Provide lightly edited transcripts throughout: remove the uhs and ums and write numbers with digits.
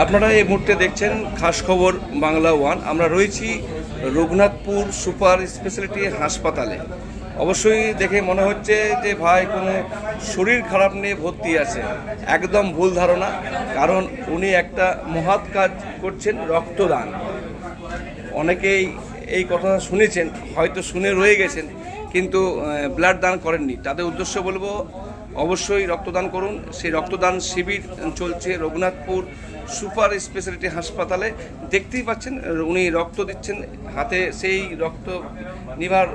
আপনারা এই মুহূর্তে দেখছেন খাস খবর বাংলা ওয়ান। আমরা রয়েছি রঘুনাথপুর সুপার স্পেশালিটি হাসপাতালে। অবশ্যই দেখে মনে হচ্ছে যে ভাই কোনো শরীর খারাপ নিয়ে ভর্তি আছে। একদম ভুল ধারণা, কারণ উনি একটা মহৎ কাজ করছেন, রক্তদান। অনেকেই এই কথা শুনেছেন, হয়তো শুনে রয়ে গেছেন, কিন্তু ব্লাড দান করেননি। তাদের উদ্দেশ্য বলবো, অবশ্যই রক্তদান করুন। সেই রক্তদান শিবির চলছে রঘুনাথপুর সুপার স্পেশালিটি হাসপাতালে। দেখতেই পাচ্ছেন উনি রক্ত দিচ্ছেন, হাতে সেই রক্ত নেবার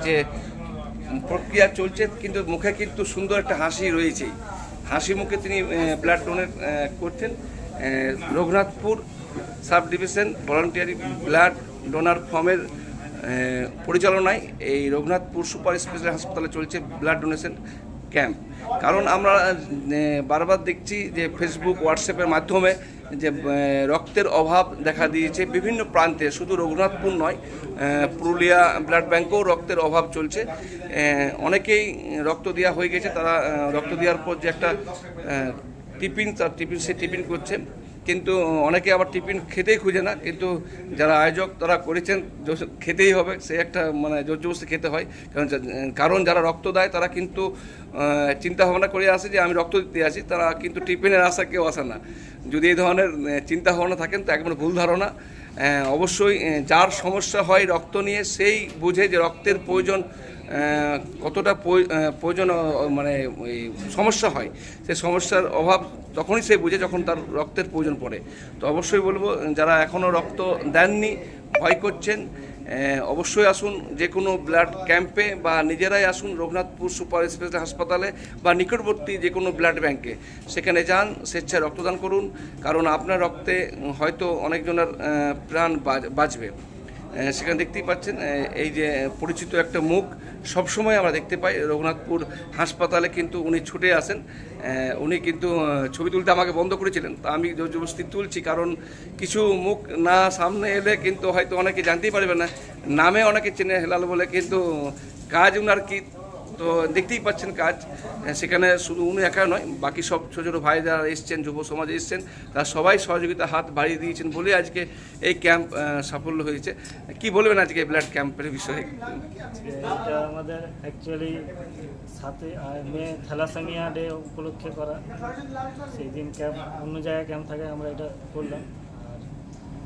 যে প্রক্রিয়া চলছে, কিন্তু মুখে কিন্তু সুন্দর একটা হাসি রয়েছে। হাসি মুখে তিনি ব্লাড ডোনেট করছেন। Raghunathpur sub division voluntary blood donor ফর্মের পরিচালনায় এই রঘুনাথপুর সুপার স্পেশালিটি হাসপাতালে চলছে ব্লাড ডোনেশন ক্যাম্প। কারণ আমরা বারবার দেখছি যে ফেসবুক, হোয়াটসঅ্যাপের মাধ্যমে যে রক্তের অভাব দেখা দিয়েছে বিভিন্ন প্রান্তে, শুধু রঘুনাথপুর নয়, পুরুলিয়া ব্লাড ব্যাঙ্কেও রক্তের অভাব চলছে। অনেকেই রক্ত দেওয়া হয়ে গেছে, তারা রক্ত দেওয়ার পর যে একটা টিফিন করছে, কিন্তু অনেকে আবার টিফিন খেতেই খুঁজে না, কিন্তু যারা আয়োজক তারা করেছেন খেতেই হবে, সে একটা মানে জোর জবরদস্তি খেতে হয়। কারণ যারা রক্ত দেয় তারা কিন্তু চিন্তা ভাবনা করে আসে যে আমি রক্ত দিতে আসি, তারা কিন্তু টিফিনের আশা কেউ আসে না। যদি এই ধরনের চিন্তা ভাবনা থাকেন তো একবার ভুল ধারণা। অবশ্যই যার সমস্যা হয় রক্ত নিয়ে, সেই বুঝে যে রক্তের প্রয়োজন কতটা প্রয়োজন, মানে সমস্যা হয়, সেই সমস্যার অভাব তখনই সে বুঝে যখন তার রক্তের প্রয়োজন পড়ে। তো অবশ্যই বলবো, যারা এখনও রক্ত দেননি, ভয় করছেন, অবশ্যই আসুন যে কোনো ব্লাড ক্যাম্পে, বা নিজেরাই আসুন রঘুনাথপুর সুপার স্পেশালিটি হাসপাতালে বা নিকটবর্তী যে কোনো ব্লাড ব্যাঙ্কে, সেখানে যান, স্বেচ্ছায় রক্তদান করুন। কারণ আপনার রক্তে হয়তো অনেকজনের প্রাণ বাঁচবে। সেখানে দেখতেই পাচ্ছেন এই যে পরিচিত একটা মুখ সবসময় আমরা দেখতে পাই রঘুনাথপুর হাসপাতালে, কিন্তু উনি ছুটে আসেন। উনি কিন্তু ছবি তুলতে আমাকে বন্ধ করেছিলেন, তা আমি জবরদস্তি তুলছি, কারণ কিছু মুখ না সামনে এলে কিন্তু হয়তো অনেকে জানতেই পারবে না। নামে অনেকে চেনে হেলাল বলে, কিন্তু কাজ উনার কি, তো দেখতেই পাচ্ছেন কাজ। সেখানে শুধু উনি একা নয়, বাকি সব ছোটো ছোটো ভাই যারা এসছেন, যুব সমাজে এসছেন, তারা সবাই সহযোগিতা হাত বাড়িয়ে দিয়েছেন বলে আজকে এই ক্যাম্প সাফল্য হয়েছে। কি বলবেন আজকে ব্লাড ক্যাম্পের বিষয়ে? এটা আমাদের অ্যাকচুয়ালি 7 মে থ্যালাসেমিয়া ডে উপলক্ষে করা। সেই দিন ক্যাম্প, অন্য জায়গায় ক্যাম্প থাকে, আমরা এটা করলাম। আর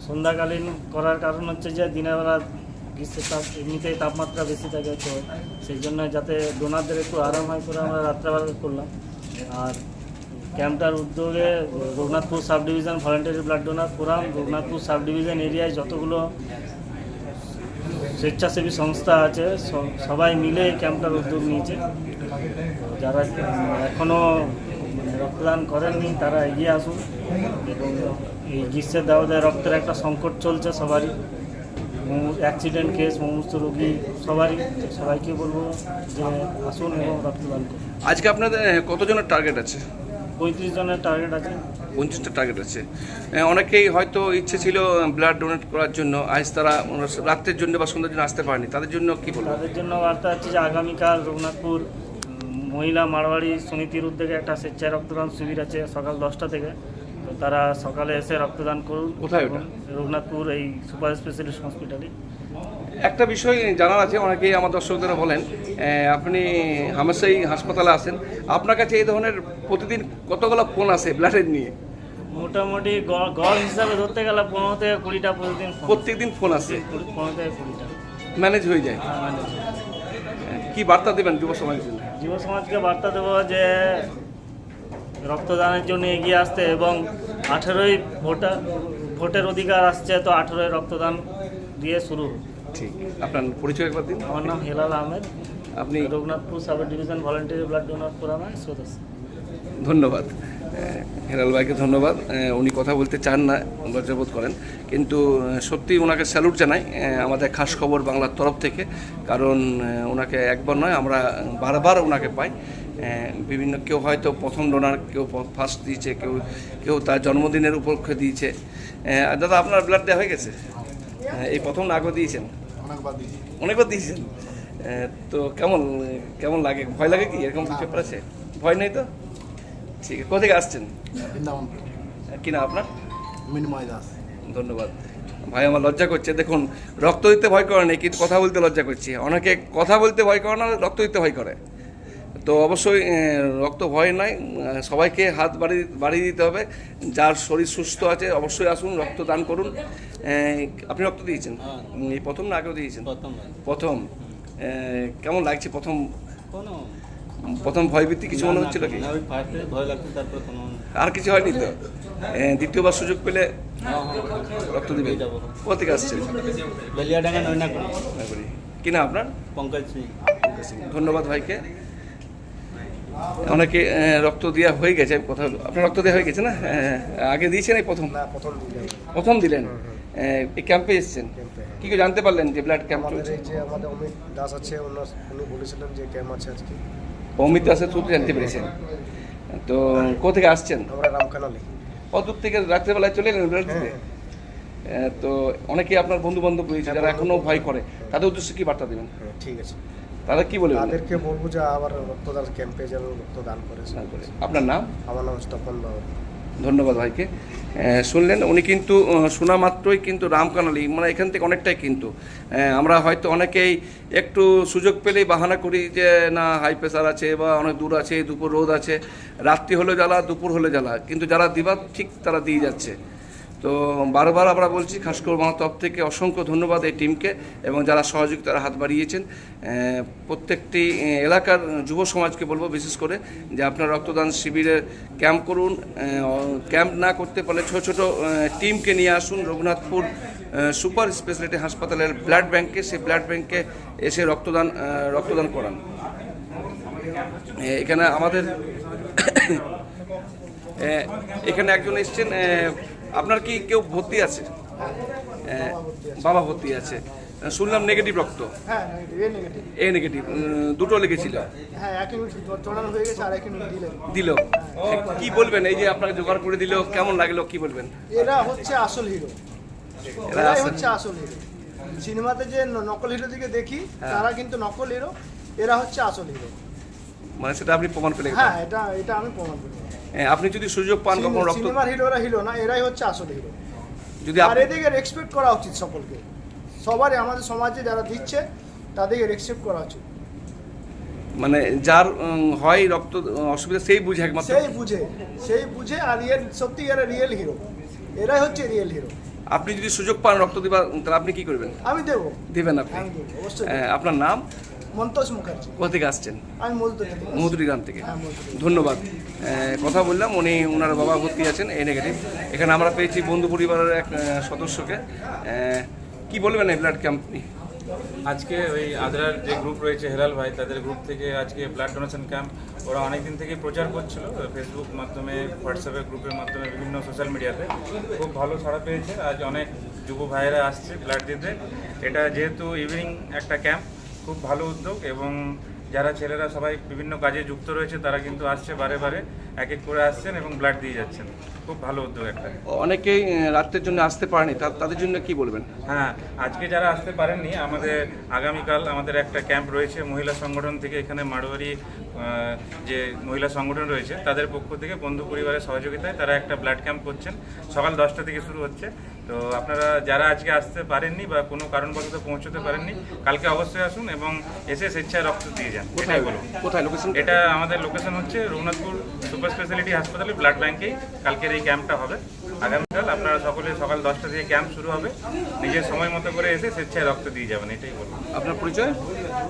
সন্ধ্যাকালীন করার কারণ হচ্ছে যে দিনের বেলা গ্রীষ্মের এমনিতেই তাপমাত্রা বেশি থাকে, তো সেই জন্য যাতে ডোনারদের একটু আরাম হয় করে আমরা রাত্রেবেলা করলাম। আর ক্যাম্পটার উদ্যোগে Raghunathpur sub division voluntary blood donor forum, Raghunathpur sub division এরিয়ায় যতগুলো স্বেচ্ছাসেবী সংস্থা আছে সবাই মিলে এই ক্যাম্পটার উদ্যোগ নিয়েছে। যারা এখনও রক্তদান করেননি তারা এগিয়ে আসুন, এবং এই গ্রীষ্মের দাওয়াতে রক্তের একটা সংকট চলছে সবারই, অ্যাক্সিডেন্ট কেস, সমস্ত রোগী সবাইকে বলবো যে আসুন এবং রক্তদান করুন। আজকে আপনাদের কতজনের টার্গেট আছে? 35 জনের টার্গেট আছে। 25টা টার্গেট আছে। অনেকেই হয়তো ইচ্ছে ছিল ব্লাড ডোনেট করার জন্য, আজ তারা রাত্রের জন্য বা সন্ধ্যার জন্য আসতে পারেনি, তাদের জন্য কি বলবো? তাদের জন্য বার্তা হচ্ছে যে আগামীকাল রঘুনাথপুর মহিলা মারোয়াড়ি সমিতির উদ্যোগে একটা স্বেচ্ছায় রক্তদান শিবির আছে সকাল 10টা থেকে। তো তারা সকালে এসে রক্তদান করুন। কোথায় ওটা? রঘুনাথপুর এই সুপার স্পেশালিস্ট হসপিটালে। একটা বিষয় জানার আছে, অনেকেই আমার দর্শকরা বলেন আপনি হামেশাই হাসপাতালে আসেন, আপনার কাছে এই ধরনের প্রতিদিন কতগুলো ফোন আসে ব্লাডের নিয়ে? মোটামুটি গড় হিসাবে ধরতে গেলে 15 থেকে 20টা প্রত্যেকদিন ফোন আসে? 15 থেকে 20টা ম্যানেজ হয়ে যায়। কি বার্তা দেবেন যুব সমাজের জন্য? যুব সমাজকে বার্তা দেবো যে রক্তদানের জন্য এগিয়ে আসতে, এবং 18ই ভোটের অধিকার আসছে, তো 18ই রক্তদান দিয়ে শুরু। ঠিক, আপনার পরিচয় একবার দিন। আমার নাম হেলাল আহমেদ, আপনি Raghunathpur sub division voluntary blood donor ফোরামের সদস্য। ধন্যবাদ হেলাল ভাইকে, ধন্যবাদ। উনি কথা বলতে চান না, লজ্জাবোধ করেন, কিন্তু সত্যি ওনাকে স্যালুট জানাই আমাদের খাস খবর বাংলার তরফ থেকে। কারণ ওনাকে একবার নয়, আমরা বারবার ওনাকে পাই। বিভিন্ন কেউ হয়তো প্রথম ডোনার, কেউ ফার্স্ট দিয়েছে, কেউ তার জন্মদিনের উপলক্ষে দিয়েছে। দাদা, আপনার ব্লাড দেওয়া হয়ে গেছে? এই প্রথম আগেও দিয়েছেন? অনেকবার দিয়েছেন। তো কেমন লাগে? ভয় লাগে কি? এরকম ব্যাপার আছে? ভয় নেই তো? ঠিক আছে। কোথা থেকে আসছেন? কি না আপনার? মিনময় দাস। ধন্যবাদ ভাই। আমার লজ্জা করছে, দেখুন রক্ত দিতে ভয় করে না, কিন্তু কথা বলতে লজ্জা করছি। অনেকে কথা বলতে ভয় করে না, রক্ত দিতে ভয় করে। তো অবশ্যই রক্ত ভয় নাই, সবাইকে হাত বাড়িয়ে দিতে হবে। যার শরীর সুস্থ আছে অবশ্যই আসুন, রক্ত দান করুন। আপনি রক্ত দিয়েছেন এই প্রথম না আগেও দিয়েছেন? প্রথম। কেমন লাগছে প্রথম ভয়ভীতি কিছু মনে হচ্ছিল কি? আর কিছু হয়নি তো? দ্বিতীয়বার সুযোগ পেলে রক্ত দিবেন? কোথা থেকে আসছেন? কি না আপনার? পঙ্কজ সিং। ধন্যবাদ ভাইকে। অনেকে রক্ত দেওয়া হয়ে গেছে, কথা আপনার রক্ত দেওয়া হয়ে গেছে না? আগে দিয়েছেন এই প্রথম? প্রথম দিলেন। এই ক্যাম্পে এসেছেন, কি করে জানতে পারলেন যে ব্লাড ক্যাম্প চলছে? যে আমাদের অমিত দাস আছে, উনি বলেছিলেন যে ক্যাম্প আছে আজকে। অমিত দাসের থ্রুতে জানতে পেরেছেন। তো কোথা থেকে আসছেন? আমরা রামকানালি। কতদূর থেকে রাত্রেবেলায় চলে এলেন ব্লাড দিতে? তো অনেকে আপনার বন্ধু বান্ধব রয়েছে যারা এখনো ভয় করে, তাদের উদ্দেশ্যে কি বার্তা দেবেন? ঠিক আছে, তারা কি বলবেন? তাদেরকে বলবো যে আবার রক্তদান ক্যাম্পে যেন রক্তদান করে। আপনার নাম? আমার নাম তপন বাবু। ধন্যবাদ ভাইকে। শুনলেন, উনি কিন্তু শোনা মাত্রই কিন্তু রামকানালি, মানে এখান থেকে অনেকটাই কিন্তু আমরা হয়তো অনেকেই একটু সুযোগ পেলেই বাহানা করি যে না হাই প্রেশার আছে বা অনেক দূর আছে, দুপুর রোদ আছে, রাত্রি হলে জ্বালা, দুপুর হলে জ্বালা, কিন্তু যারা দিবার ঠিক তারা দিয়ে যাচ্ছে। তো বারবার আমরা বলছি, খাস করে আমার তরফ থেকে অসংখ্য ধন্যবাদ এই টিমকে এবং যারা সহযোগিতার হাত বাড়িয়েছেন। প্রত্যেকটি এলাকার যুব সমাজকে বলবো বিশেষ করে যে আপনারা রক্তদান শিবিরের ক্যাম্প করুন। ক্যাম্প না করতে পারলে ছোটো ছোটো টিমকে নিয়ে আসুন রঘুনাথপুর সুপার স্পেশালিটি হাসপাতালের ব্লাড ব্যাংকে, সেই ব্লাড ব্যাংকে এসে রক্তদান করান। এখানে আমাদের এখানে একজন এসছেন, আপনার কি কেউ ভর্তি আছে? বাবা ভর্তি আছে, শুনলাম নেগেটিভ রক্ত। হ্যাঁ, এ নেগেটিভ, দুটো লেগেছিল। হ্যাঁ, এক ইউনিট চড়ানো হয়ে গেছে আর এক ইউনিট দিল। কি বলবেন, এই যে আপনাকে জোগাড় করে দিল, কেমন লাগলো, কি বলবেন? এরা হচ্ছে আসল হিরো, এরাই হচ্ছে আসল হিরো। সিনেমাতে যে নকল হিরো দিকে দেখি, তারা কিন্তু নকল হিরো, এরা হচ্ছে আসল হিরো। মানে সেটা আপনি প্রমাণ পেলে? হ্যাঁ, এটা আমি প্রমাণ করি। আপনি যদি সুযোগ পান কখনো রক্ত, সিনেমার হিরোরা হিরো না, এরাই হচ্ছে আসল হিরো। যদি আর এদিকে রেসপেক্ট করা উচিত সকলকে, সবারই, আমাদের সমাজে যারা দিচ্ছে তাদেরকে রেসপেক্ট করা উচিত। মানে যার হয় রক্ত অসুবিধা সেই বুঝে একমাত্র, সেই বুঝে। আর সত্যি এরা রিয়েল হিরো, এরাই হচ্ছে রিয়েল হিরো। আপনি যদি সুযোগ পান রক্ত দিবার, তাহলে আপনি কি করবেন? আমি দেবো। দিবেন আপনি? আমি দেবো, অবশ্যই। আপনার নাম? মন্তোষ মুখার্জি। কোথা থেকে আসছেন? আমি মধুরি গ্রাম থেকে। ধন্যবাদ। কথা বললাম, ওনার বাবা ভর্তি আছেন এ নেগেটিভ। এখানে আমরা পেয়েছি বন্ধু পরিবারের এক সদস্যকে। কি বলবেন এই ব্লাড ক্যাম্প নিয়ে? আজকে ওই আদ্রার যে গ্রুপ রয়েছে হেরাল ভাই, তাদের গ্রুপ থেকে আজকে ব্লাড ডোনেশন ক্যাম্প ওরা অনেক দিন থেকে প্রচার করছিল ফেসবুক মাধ্যমে, হোয়াটসঅ্যাপের গ্রুপের মাধ্যমে, বিভিন্ন সোশ্যাল মিডিয়াতে। খুব ভালো সাড়া পেয়েছে। আজ অনেক যুব ভাইয়েরা আসছে ব্লাড দিতে। এটা যেহেতু ইভিনিং একটা ক্যাম্প, খুব ভালো উদ্যোগ। এবং যারা ছেলেরা সবাই বিভিন্ন কাজে যুক্ত রয়েছে তারা কিন্তু আসছে, বারে বারে এক এক করে আসছেন এবং ব্লাড দিয়ে যাচ্ছেন। খুব ভালো উদ্যোগ একটা। অনেকেই রাত্রের জন্য আসতে পারেনি, তাদের জন্য কি বলবেন? হ্যাঁ, আজকে যারা আসতে পারেননি, আমাদের আগামীকাল আমাদের একটা ক্যাম্প রয়েছে মহিলা সংগঠন থেকে। এখানে মাড়োয়ারি যে মহিলা সংগঠন রয়েছে তাদের পক্ষ থেকে বন্ধু পরিবারের সহযোগিতায় তারা একটা ব্লাড ক্যাম্প করছেন। সকাল 10টা থেকে শুরু হচ্ছে। তো আপনারা যারা আজকে আসতে পারেননি বা কোনো কারণবশত পৌঁছতে পারেননি, কালকে অবশ্যই আসুন এবং এসে স্বেচ্ছায় রক্ত দিয়ে যান। কোথায় বলুন? কোথায় লোকেশন? এটা আমাদের লোকেশন হচ্ছে রঘুনাথপুর সুপার স্পেশালিটি হাসপাতালে ব্লাড ব্যাংকেই কালকের এই ক্যাম্পটা হবে। আগামীকাল আপনারা সকলে সকাল 10টা থেকে ক্যাম্প শুরু হবে। নিজের সময় মতো করে এসে স্বেচ্ছায় রক্ত দিয়ে যাবেন, এটাই বলবো। আপনার পরিচয়?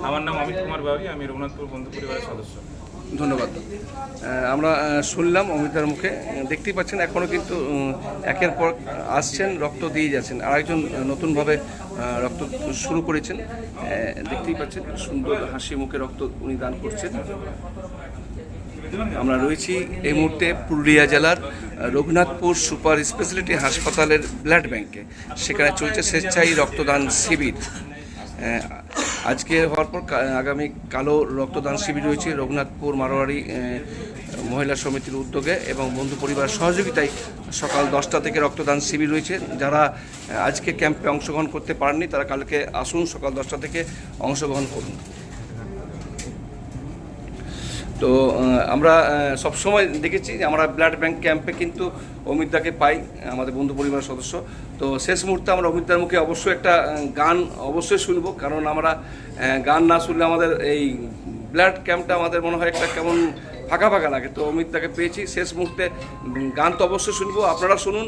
আমার নাম অমিত কুমার বাউরি, আমি রঘুনাথপুর বন্ধু পরিবারের সদস্য। ধন্যবাদ। আমরা শুনলাম অমিতার মুখে, দেখতেই পাচ্ছেন এখনও কিন্তু একের পর আসছেন, রক্ত দিয়ে যাচ্ছেন। আর একজন নতুনভাবে রক্ত শুরু করেছেন, দেখতেই পাচ্ছেন সুন্দর হাসি মুখে রক্ত উনি দান করছেন। আমরা রয়েছি এই মুহূর্তে পুরুলিয়া জেলার রঘুনাথপুর সুপার স্পেশালিটি হাসপাতালের ব্লাড ব্যাংকে। সেখানে চলছে স্বেচ্ছায় রক্তদান শিবির। আজকে হওয়ার পর আগামী কালো রক্তদান শিবির রয়েছে রঘুনাথপুর মারোয়ারি মহিলা সমিতির উদ্যোগে এবং বন্ধু পরিবারের সহযোগিতায় সকাল 10টা থেকে রক্তদান শিবির রয়েছে। যারা আজকে ক্যাম্পে অংশগ্রহণ করতে পারেননি তারা কালকে আসুন, সকাল 10টা থেকে অংশগ্রহণ করুন। তো আমরা সবসময় দেখেছি যে আমরা ব্লাড ব্যাংক ক্যাম্পে কিন্তু অমিতদাকে পাই, আমাদের বন্ধু পরিবারের সদস্য। তো শেষ মুহূর্তে আমরা অমিতদার মুখে অবশ্যই একটা গান অবশ্যই শুনবো, কারণ আমরা গান না শুনলে আমাদের এই ব্লাড ক্যাম্পটা আমাদের মনে হয় একটা কেমন ফাঁকা ফাঁকা লাগে। তো অমিতদাকে পেয়েছি, শেষ মুহূর্তে গান তো অবশ্যই শুনবো, আপনারা শুনুন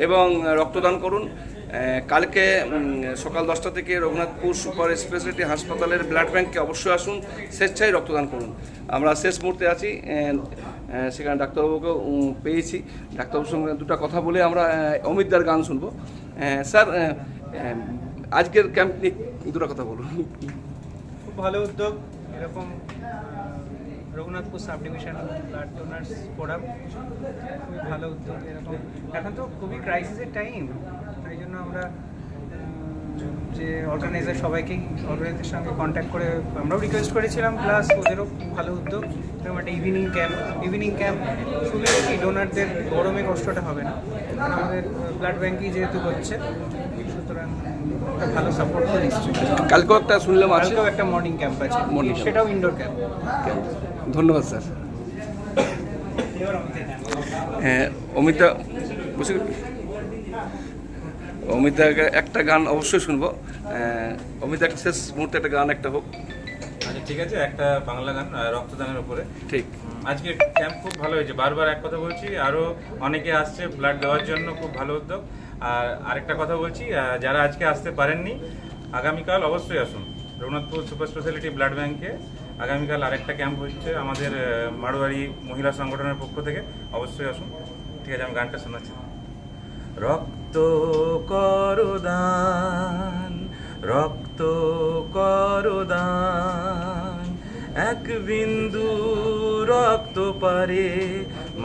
এবং রক্তদান করুন। কালকে সকাল 10টা থেকে রঘুনাথপুর সুপার স্পেশালিটি হাসপাতালের ব্লাড ব্যাংকে অবশ্যই আসুন, স্বেচ্ছায় রক্তদান করুন। আমরা শেষ মুহূর্তে আছি, সেখানে ডাক্তারবাবুকেও পেয়েছি, ডাক্তারবাবুর সঙ্গে দুটো কথা বলে আমরা অমিতদার গান শুনবো। স্যার, আজকের ক্যাম্প নিয়ে দুটো কথা বলুন। খুব ভালো উদ্যোগ, এরকম Raghunathpur sub division blood donors forum, খুবই ভালো উদ্যোগ। এরকম এখন তো খুবই ক্রাইসিসের টাইম, তাই জন্য আমরা যে অর্গানাইজার সবাইকেই অর্গানাইজারের সঙ্গে কন্ট্যাক্ট করে আমরাও রিকোয়েস্ট করেছিলাম, প্লাস ওদেরও খুব ভালো উদ্যোগ। এরকম একটা ইভিনিং ক্যাম্প সুবিধা কি, ডোনারদের গরমে কষ্টটা হবে না, কারণ আমাদের ব্লাড ব্যাঙ্কই যেহেতু হচ্ছে, সুতরাং একটা ভালো সাপোর্ট করে নিশ্চয়ই। কালকেও একটা শুনলাম আছে, কালকেও একটা মর্নিং ক্যাম্প আছে, Morning camp। সেটাও ইনডোর ক্যাম্প। ধন্যবাদ স্যার। অমিতা বসে, অমিতাকে একটা গান অবশ্যই শুনবো। অমিতা শেষ মুহূর্তে একটা গান একটা হোক। আচ্ছা ঠিক আছে, একটা বাংলা গান রক্তদানের উপরে। ঠিক, আজকে ক্যাম্প খুব ভালো হয়েছে, বারবার এক কথা বলছি, আরও অনেকে আসছে ব্লাড দেওয়ার জন্য, খুব ভালো উদ্যোগ। আর আরেকটা কথা বলছি, যারা আজকে আসতে পারেননি আগামীকাল অবশ্যই আসুন রঘুনাথপুর সুপার স্পেশালিটি ব্লাড ব্যাংকে। আগামীকাল আরেকটা ক্যাম্প হচ্ছে আমাদের মারোয়ারি মহিলা সংগঠনের পক্ষ থেকে, অবশ্যই আসুন। ঠিক আছে, আমি গানটা শোনাচ্ছি। রক্ত করদান, রক্ত করদান, এক বিন্দু রক্ত পারে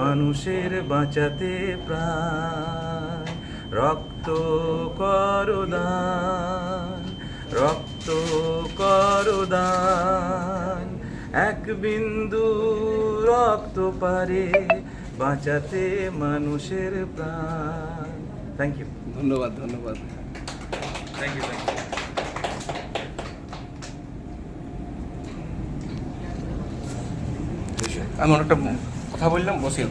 মানুষের বাঁচাতে প্রাণ। রক্ত করদান, রক্ত করদান, এক বিন্দু রক্ত পারে বাঁচাতে মানুষের প্রাণ। থ্যাংক ইউ, ধন্যবাদ ধন্যবাদ। Thank you, thank you. আমি অনেকটা কথা বললাম, বসে